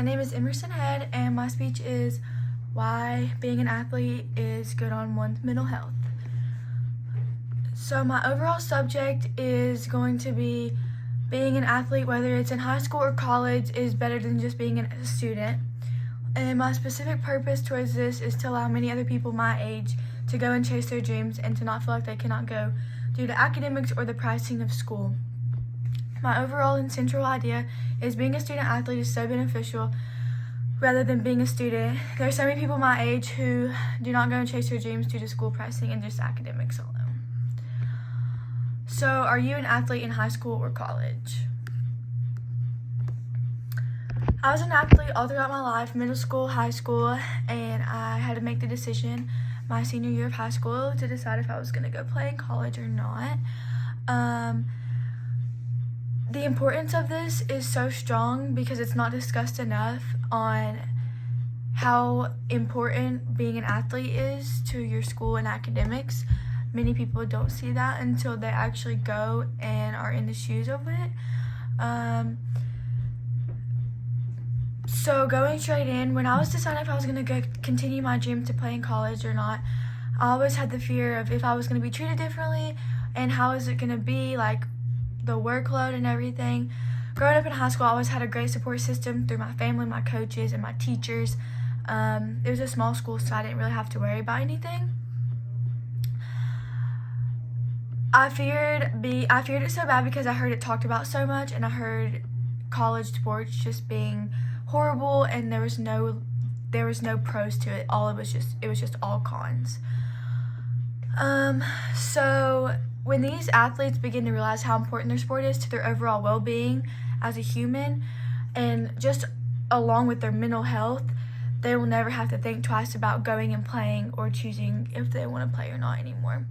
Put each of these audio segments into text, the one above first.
My name is Emerson Head, and my speech is why being an athlete is good on one's mental health. So my overall subject is going to be being an athlete, whether it's in high school or college, is better than just being a student. And my specific purpose towards this is to allow many other people my age to go and chase their dreams and to not feel like they cannot go due to academics or the pricing of school. My overall and central idea is being a student athlete is so beneficial rather than being a student. There are so many people my age who do not go and chase their dreams due to school pricing and just academics alone. So, are you an athlete in high school or college? I was an athlete all throughout my life, middle school, high school, and I had to make the decision my senior year of high school to decide if I was going to go play in college or not. The importance of this is so strong because it's not discussed enough on how important being an athlete is to your school and academics. Many people don't see that until they actually go and are in the shoes of it. So going straight in, when I was deciding if I was going to continue my dream to play in college or not, I always had the fear of if I was going to be treated differently and how is it going to be, like the workload and everything. Growing up in high school, I always had a great support system through my family, my coaches, and my teachers. It was a small school, so I didn't really have to worry about anything. I feared it so bad because I heard it talked about so much, and I heard college sports just being horrible, and there was no pros to it. It was just all cons. So when these athletes begin to realize how important their sport is to their overall well-being as a human, and just along with their mental health, they will never have to think twice about going and playing or choosing if they want to play or not anymore.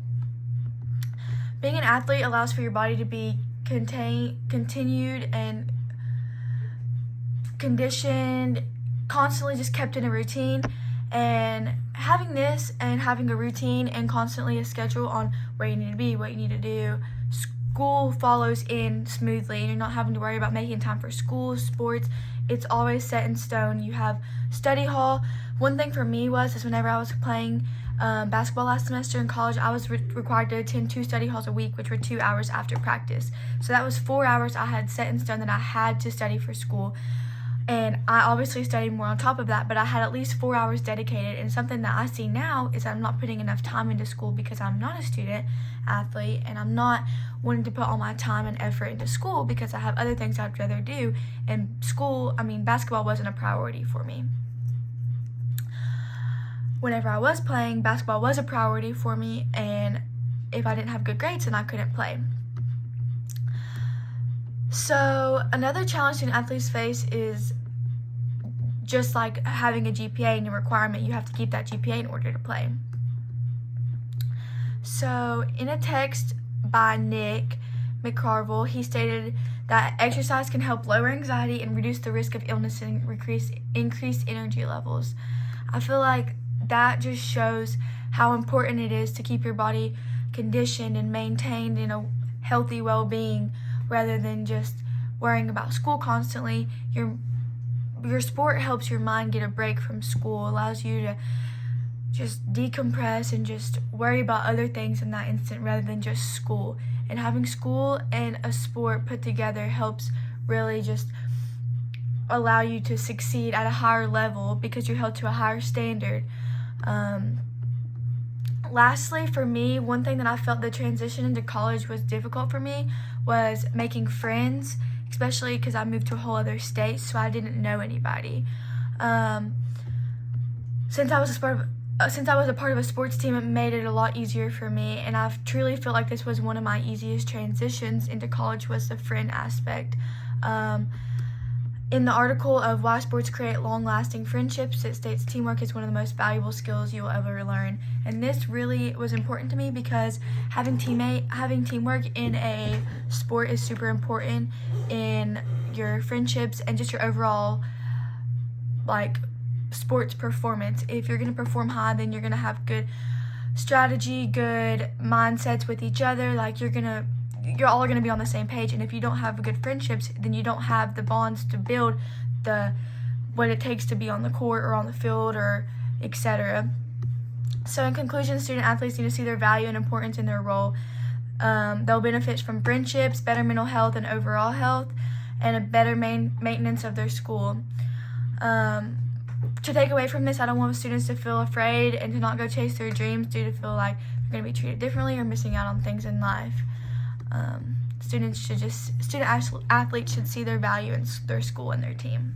Being an athlete allows for your body to be continued and conditioned, constantly just kept in a routine. And having this and having a routine and constantly a schedule on where you need to be, what you need to do, school follows in smoothly, and you're not having to worry about making time for school, sports. It's always set in stone. You have study hall. One thing for me is whenever I was playing basketball last semester in college, I was required to attend 2 study halls a week, which were 2 hours after practice. So that was 4 hours I had set in stone that I had to study for school. And I obviously studied more on top of that, but I had at least 4 hours dedicated. And something that I see now is I'm not putting enough time into school because I'm not a student athlete, and I'm not wanting to put all my time and effort into school because I have other things I'd rather do. And basketball wasn't a priority for me. Whenever I was playing, basketball was a priority for me, and if I didn't have good grades, then I couldn't play. So another challenge student athletes face is just like having a GPA and a requirement. You have to keep that GPA in order to play. So in a text by Nick McCarville, he stated that exercise can help lower anxiety and reduce the risk of illness and increase energy levels. I feel like that just shows how important it is to keep your body conditioned and maintained in a healthy well-being rather than just worrying about school constantly. Your sport helps your mind get a break from school, allows you to just decompress and just worry about other things in that instant rather than just school. And having school and a sport put together helps really just allow you to succeed at a higher level because you're held to a higher standard. Lastly, for me, one thing that I felt the transition into college was difficult for me was making friends, especially because I moved to a whole other state, so I didn't know anybody. Since I was a part of a sports team, it made it a lot easier for me, and I truly feel like this was one of my easiest transitions into college was the friend aspect. In the article of Why Sports Create Long-Lasting Friendships, it states teamwork is one of the most valuable skills you'll ever learn. And this really was important to me because having teamwork in a sport is super important in your friendships and just your overall sports performance. If you're going to perform high, then you're going to have good strategy, good mindsets with each other. You're all going to be on the same page, and if you don't have good friendships, then you don't have the bonds to build the what it takes to be on the court or on the field or etc. So in conclusion, student athletes need to see their value and importance in their role. They'll benefit from friendships, better mental health and overall health, and a better maintenance of their school. To take away from this, I don't want students to feel afraid and to not go chase their dreams due to feel like they're going to be treated differently or missing out on things in life. Student athletes should see their value in their school and their team.